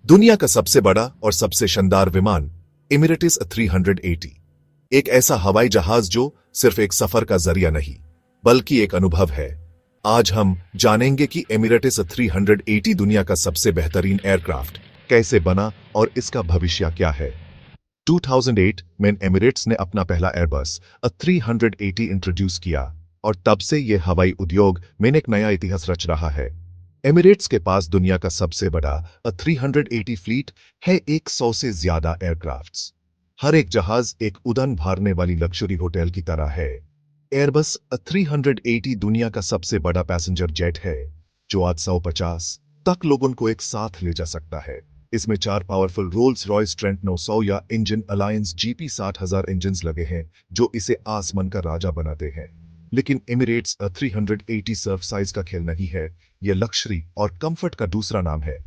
दुनिया का सबसे बड़ा और सबसे शानदार विमान एमिरेट्स 380 एक ऐसा हवाई जहाज जो सिर्फ एक सफर का जरिया नहीं बल्कि एक अनुभव है। आज हम जानेंगे कि एमिरेट्स 380 दुनिया का सबसे बेहतरीन एयरक्राफ्ट कैसे बना और इसका भविष्य क्या है। 2008 में एमिरेट्स ने अपना पहला एयरबस 380 इंट्रोड्यूस किया और तब से यह हवाई उद्योग में एक नया इतिहास रच रहा है। एमिरेट्स के पास दुनिया का सबसे बड़ा 380 फ्लीट है, 100 से ज्यादा एयरक्राफ्ट्स। हर एक जहाज एक उड़ान भरने वाली लग्जरी होटल की तरह है। एयरबस 380 दुनिया का सबसे बड़ा पैसेंजर जेट है जो 850 तक लोगों को एक साथ ले जा सकता है। इसमें 4 पावरफुल रोल्स रॉयस ट्रेंट 900 या इंजन अलायंस जीपी 60,000 इंजन्स लगे हैं जो इसे आसमान का राजा बनाते हैं। लेकिन एमिरेट्स 380 सर्फ साइज का खेल नहीं है, यह लक्जरी और कंफर्ट का दूसरा नाम है।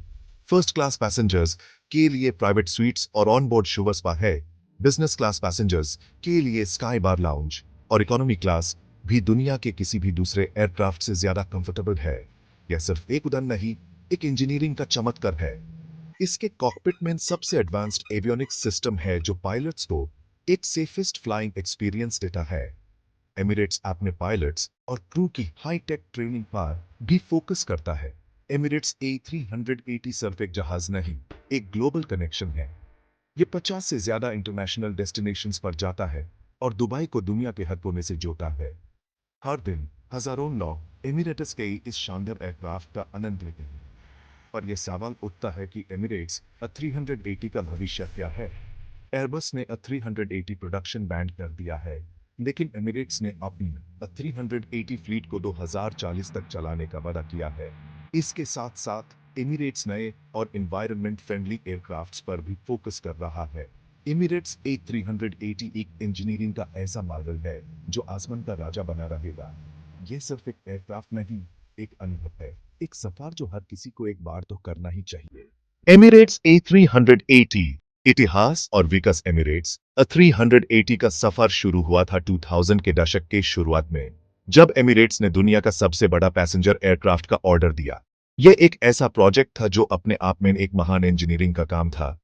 फर्स्ट क्लास पैसेंजर्स के लिए प्राइवेट स्वीट्स और ऑन बोर्ड शोवर स्पा है। बिजनेस क्लास पैसेंजर्स के लिए स्काई बार लाउंज और इकोनॉमी क्लास भी दुनिया के किसी भी दूसरे एयरक्राफ्ट से ज्यादा कंफर्टेबल है। यह सिर्फ एक उड़ान नहीं, एक इंजीनियरिंग का चमत्कार है। इसके कॉकपिट में सबसे एडवांस्ड एवियोनिक्स सिस्टम है जो पायलट्स को एक सेफेस्ट फ्लाइंग एक्सपीरियंस देता है। एमिरेट्स अपने पायलट्स और क्रू की हाई-टेक ट्रेनिंग पर भी फोकस करता है। एमिरेट्स A380 सिर्फ एक जहाज नहीं, एक ग्लोबल कनेक्शन है। ये 50 से ज्यादा इंटरनेशनल डेस्टिनेशंस पर जाता है और दुबई को दुनिया के हर कोने से जोड़ता है। हर दिन हजारों लोग एमिरेट्स के इस शानदार एयरक्राफ्ट का आनंद लेते हैं। पर यह सवाल उठता है कि एमिरेट्स 380 का भविष्य क्या है। एयरबस ने 380 प्रोडक्शन बैंड कर दिया है, लेकिन एमिरेट्स ने अपनी 380 फ्लीट को 2040 तक चलाने का वादा किया है। इसके साथ साथ एमिरेट्स नए और एनवायरनमेंट फ्रेंडली एयरक्राफ्ट्स पर भी फोकस कर रहा है। एमिरेट्स A380 एक इंजीनियरिंग का ऐसा मॉडल है जो आसमान का राजा बना रहेगा। यह सिर्फ एक एयरक्राफ्ट नहीं, एक अनुभव है, एक सफर जो हर किसी को एक बार तो करना ही चाहिए। एमिरेट्स A380 इतिहास और विकास। एमिरेट्स 380 का सफर शुरू हुआ था 2000 के दशक के शुरुआत में, जब एमिरेट्स ने दुनिया का सबसे बड़ा पैसेंजर एयरक्राफ्ट का ऑर्डर दिया। यह एक ऐसा प्रोजेक्ट था जो अपने आप में एक महान इंजीनियरिंग का काम था,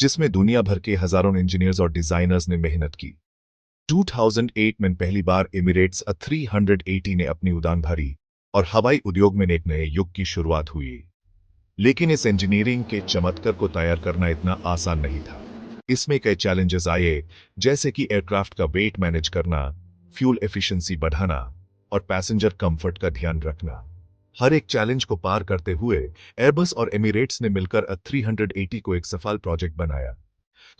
जिसमें दुनिया भर के हजारों इंजीनियर्स और डिजाइनर्स ने मेहनत की। 2008 में पहली बार एमिरेट्स 380 ने अपनी उड़ान भरी और हवाई उद्योग में एक नए युग की शुरुआत हुई। लेकिन इस इंजीनियरिंग के चमत्कार को तैयार करना इतना आसान नहीं था। इसमें कई चैलेंजेस आए, जैसे कि एयरक्राफ्ट का वेट मैनेज करना, फ्यूल एफिशिएंसी बढ़ाना और पैसेंजर कंफर्ट का ध्यान रखना। हर एक चैलेंज को पार करते हुए एयरबस और एमिरेट्स ने मिलकर 380 को एक सफल प्रोजेक्ट बनाया।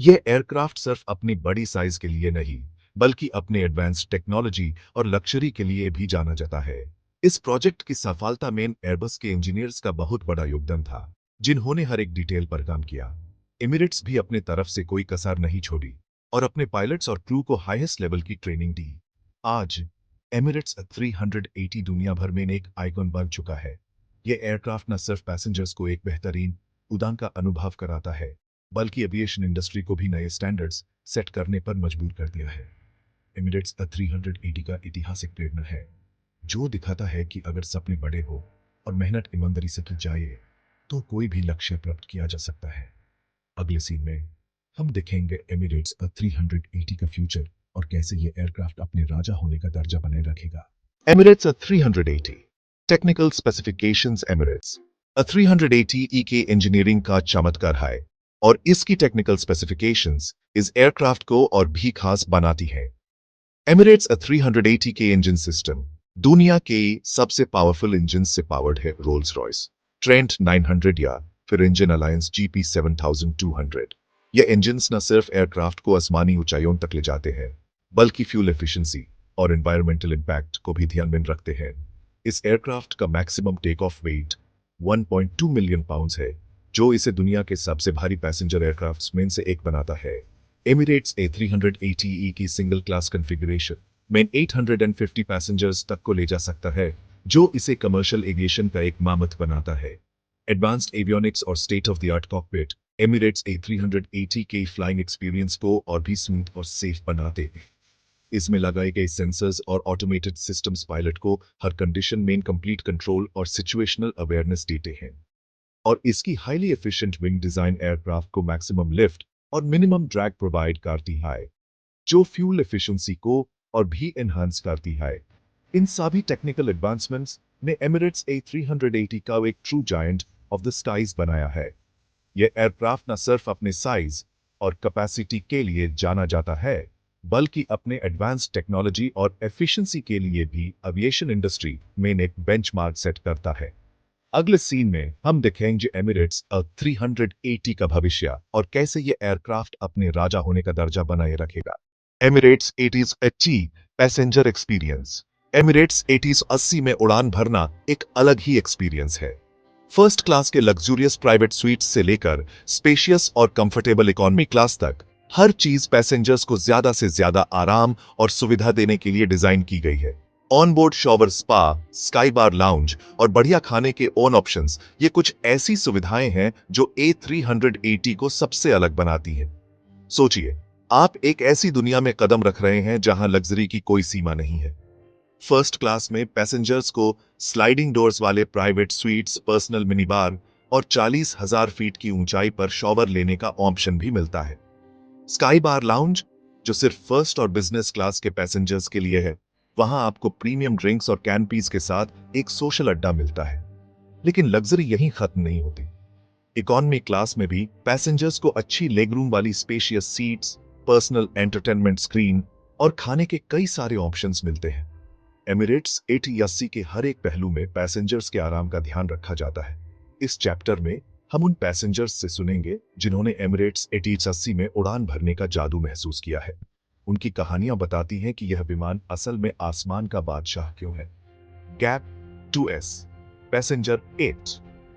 यह एयरक्राफ्ट सिर्फ अपनी बड़ी साइज के लिए नहीं, बल्कि अपने एडवांस्ड टेक्नोलॉजी और लक्जरी के लिए भी जाना जाता है। इस प्रोजेक्ट की सफलता में एयरबस के इंजीनियर्स का बहुत बड़ा योगदान था, जिन्होंने हर एक डिटेल पर काम किया। एमिरेट्स भी अपने तरफ से कोई कसर नहीं छोड़ी और अपने पायलट्स और क्रू को हाईएस्ट लेवल की ट्रेनिंग दी। आज एमिरेट्स 380 दुनिया भर में एक आइकॉन बन चुका है। यह एयरक्राफ्ट न सिर्फ पैसेंजर्स को एक बेहतरीन उड़ान का अनुभव कराता है, बल्कि एविएशन इंडस्ट्री को भी नए स्टैंडर्ड्स सेट करने पर मजबूर कर दिया है। एमिरेट्स 380 का इतिहास एक प्रेरणा है, जो दिखाता है कि अगर सपने बड़े हो और मेहनत ईमानदारी से की जाए तो कोई भी लक्ष्य प्राप्त किया जा सकता है। अगले सीन में हम देखेंगे एमिरेट्स 380 का फ्यूचर और कैसे ये एयरक्राफ्ट अपने राजा होने का दर्जा बनाए रखेगा। Emirates 380 technical specifications. एमिरेट्स 380 के इंजीनियरिंग का चमत्कार है और इसकी टेक्निकल स्पेसिफिकेशंस इस एयरक्राफ्ट को और भी खास बनाती है। एमिरेट्स 380 के इंजन सिस्टम दुनिया के सबसे पावरफुल इंजन से पावर्ड है। रोल्स रॉयस ट्रेंट 900 या फिर इंजन अलायंस जीपी 7200। ये इंजन्स न सिर्फ एयरक्राफ्ट को आसमानी ऊंचाइयों तक ले जाते हैं, बल्कि फ्यूल एफिशिएंसी और एनवायरमेंटल इंपैक्ट को भी ध्यान में रखते हैं। इस एयरक्राफ्ट का maximum take off weight 1.2 million pounds है, जो इसे दुनिया के सबसे भारी पैसेंजर एयरक्राफ्ट्स में से एक बनाता है। एमिरेट्स A380 की सिंगल क्लास कॉन्फ़िगरेशन में 850 पैसेंजर्स तक को ले जा सकता है, जो इसे कमर्शियल एविएशन का एक मामत बनाता है। एडवांस्ड एवियोनिक्स और state of the art cockpit Emirates A380 के फ्लाइंग एक्सपीरियंस को और भी स्मूथ और सेफ बनाते हैं। इसमें लगाए गए सेंसर्स और ऑटोमेटेड सिस्टम्स पायलट को हर कंडीशन में कंप्लीट कंट्रोल और सिचुएशनल अवेयरनेस देते हैं। और इसकी highly efficient wing design aircraft को मैक्सिमम लिफ्ट और मिनिमम ड्रैग प्रोवाइड करती है, जो फ्यूल एफिशिएंसी को और भी एनहांस करती है। इन सभी टेक्निकल एडवांसमेंट्स ने एमिरेट्स A380 का एक true giant of the skies बनाया है। यह एयरक्राफ्ट न सिर्फ अपने साइज और कैपेसिटी के लिए जाना जाता है, बल्कि अपने एडवांस्ड टेक्नोलॉजी और एफिशिएंसी के लिए भी एविएशन इंडस्ट्री में एक बेंचमार्क सेट करता है। अगले सीन में हम देखेंगे एमिरेट्स A380 का भविष्य और कैसे ये एयरक्राफ्ट अपने राजा होने का दर्जा बनाए रखेगा। Emirates A380 passenger experience. Emirates A380 में उड़ान भरना एक अलग ही एक्सपीरियंस है। फर्स्ट क्लास के लग्जूरियस प्राइवेट स्वीट्स से लेकर स्पेशियस और कंफर्टेबल इकोनॉमी क्लास तक हर चीज पैसेंजर्स को ज्यादा से ज्यादा आराम और सुविधा देने के लिए डिजाइन की गई है। On board shower, spa, sky bar lounge और बढ़िया खाने के ओन ऑप्शंस, ये कुछ ऐसी सुविधाएं हैं जो A380 को सबसे अलग बनाती हैं। सोचिए, आप एक ऐसी दुनिया में कदम रख रहे हैं जहां लग्जरी की कोई सीमा नहीं है। फर्स्ट क्लास में पैसेंजर्स को स्लाइडिंग डोर्स वाले private sweets, personal mini bar और 40,000 फीट की ऊंचाई पर शॉवर लेने का ऑप्शन भी मिलता है। स्काई बार लाउंज, जो सिर्फ फर्स्ट और बिजनेस क्लास के पैसेंजर्स के लिए है, वहां आपको प्रीमियम ड्रिंक्स और कैनपीज के साथ एक सोशल अड्डा मिलता है। लेकिन लग्जरी यहीं खत्म नहीं होती। इकोनॉमी क्लास में भी पैसेंजर्स को अच्छी लेग रूम वाली spacious seats, personal entertainment screen और खाने के कई सारे ऑप्शंस मिलते हैं। एमिरेट्स A380 के हर एक पहलू में पैसेंजर्स के आराम का ध्यान रखा जाता है। इस चैप्टर में हम उन पैसेंजर्स से सुनेंगे जिन्होंने एमिरेट्स A380 में उड़ान भरने का जादू महसूस किया है। उनकी कहानियां बताती हैं कि यह विमान असल में आसमान का बादशाह क्यों है। Gap 2S। Passenger 8।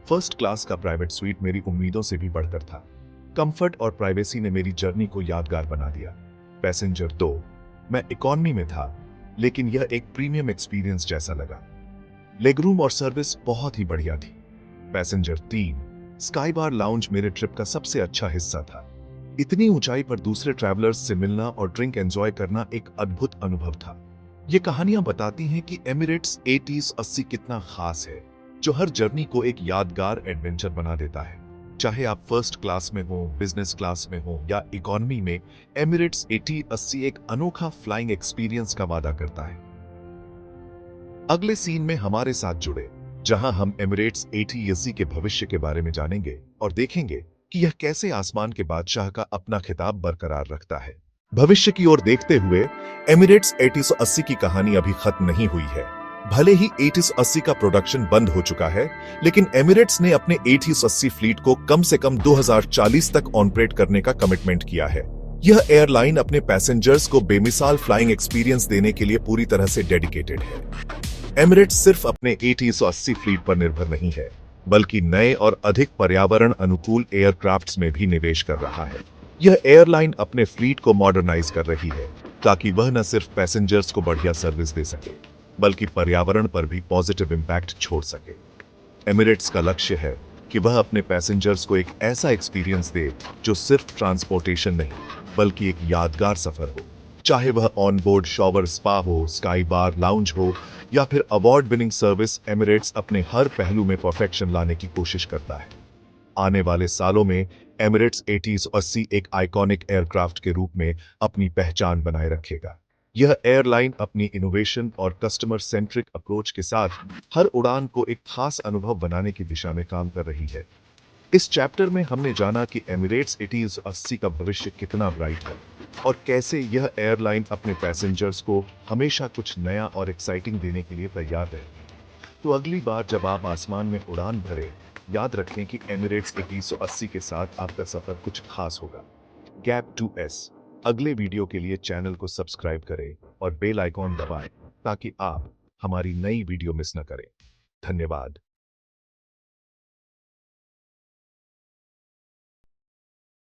First class का प्राइवेट स्वीट मेरी उम्मीदों से भी बढ़कर था। कंफर्ट और प्राइवेसी ने मेरी जर्नी को यादगार बना दिया। पैसेंजर 2। मैं इकोनॉमी में था, लेकिन यह एक प्रीमियम एक्सपीरियंस जैसा लगा। लेगरूम और सर्विस बहुत ही बढ़िया थी। पैसेंजर 3। स्काई बार लाउंज मेरे ट्रिप का सबसे अच्छा हिस्सा था। इतनी ऊंचाई पर दूसरे ट्रैवलर्स से मिलना और ड्रिंक एंजॉय करना एक अद्भुत अनुभव था। ये कहानियां बताती हैं कि एमिरेट्स A380 कितना खास है, जो हर जर्नी को एक यादगार एडवेंचर बना देता है। चाहे आप फर्स्ट क्लास में हो, बिजनेस क्लास में हो या इकोनॉमी में, एमिरेट्स A380 एक अनोखा फ्लाइंग एक्सपीरियंस का वादा करता है। अगले सीन में हमारे साथ जुड़े, जहां हम एमिरेट्स A380 के भविष्य के बारे में जानेंगे और देखेंगे कि यह कैसे आसमान के बादशाह का अपना खिताब बरकरार रखता है। भविष्य की ओर देखते हुए, एमिरेट्स A380 की कहानी अभी खत्म नहीं हुई है। भले ही A380 का प्रोडक्शन बंद हो चुका है, लेकिन एमिरेट्स ने अपने A380 फ्लीट को कम से कम 2040 तक ऑपरेट करने का कमिटमेंट किया है। यह एयरलाइन अपने पैसेंजर्स को बेमिसाल फ्लाइंग एक्सपीरियंस देने के लिए पूरी तरह से डेडिकेटेड है। एमिरेट्स सिर्फ अपने A380 फ्लीट पर निर्भर नहीं है, बल्कि नए और अधिक पर्यावरण अनुकूल एयरक्राफ्ट्स में भी निवेश कर रहा है। यह एयरलाइन अपने फ्लीट को मॉडर्नाइज कर रही है, ताकि वह न सिर्फ पैसेंजर्स को बढ़िया सर्विस दे सके, बल्कि पर्यावरण पर भी पॉजिटिव इंपैक्ट छोड़ सके। एमिरेट्स का लक्ष्य है कि वह अपने पैसेंजर्स को एक ऐसा एक्सपीरियंस दे जो सिर्फ ट्रांसपोर्टेशन नहीं, बल्कि एक यादगार सफर हो। चाहे वह ऑन बोर्ड शॉवर, स्पा हो, स्काई बार लाउंज हो या फिर अवार्ड विनिंग सर्विस, एमिरेट्स अपने हर पहलू में परफेक्शन लाने की कोशिश करता है। आने वाले सालों में एमिरेट्स A380 एक आइकॉनिक एयरक्राफ्ट के रूप में अपनी पहचान बनाए रखेगा। यह एयरलाइन अपनी इनोवेशन और कस्टमर सेंट्रिक अप्रोच के साथ हर उड़ान को एक खास अनुभव बनाने की दिशा में काम कर रही है। इस चैप्टर में हमने जाना कि एमिरेट्स A380 का भविष्य कितना ब्राइट है और कैसे यह एयरलाइन अपने पैसेंजर्स को हमेशा कुछ नया और एक्साइटिंग देने के लिए तैयार है। तो अगली बार जब आप आसमान में उड़ान भरें, याद रखें कि एमिरेट्स A380 के साथ आपका सफर कुछ खास होगा। Gap 2S। अगले वीडियो के लिए चैनल को सब्सक्राइब करें और बेल आइकॉन दबाएं, ताकि आप हमारी नई वीडियो मिस न करें। धन्यवाद।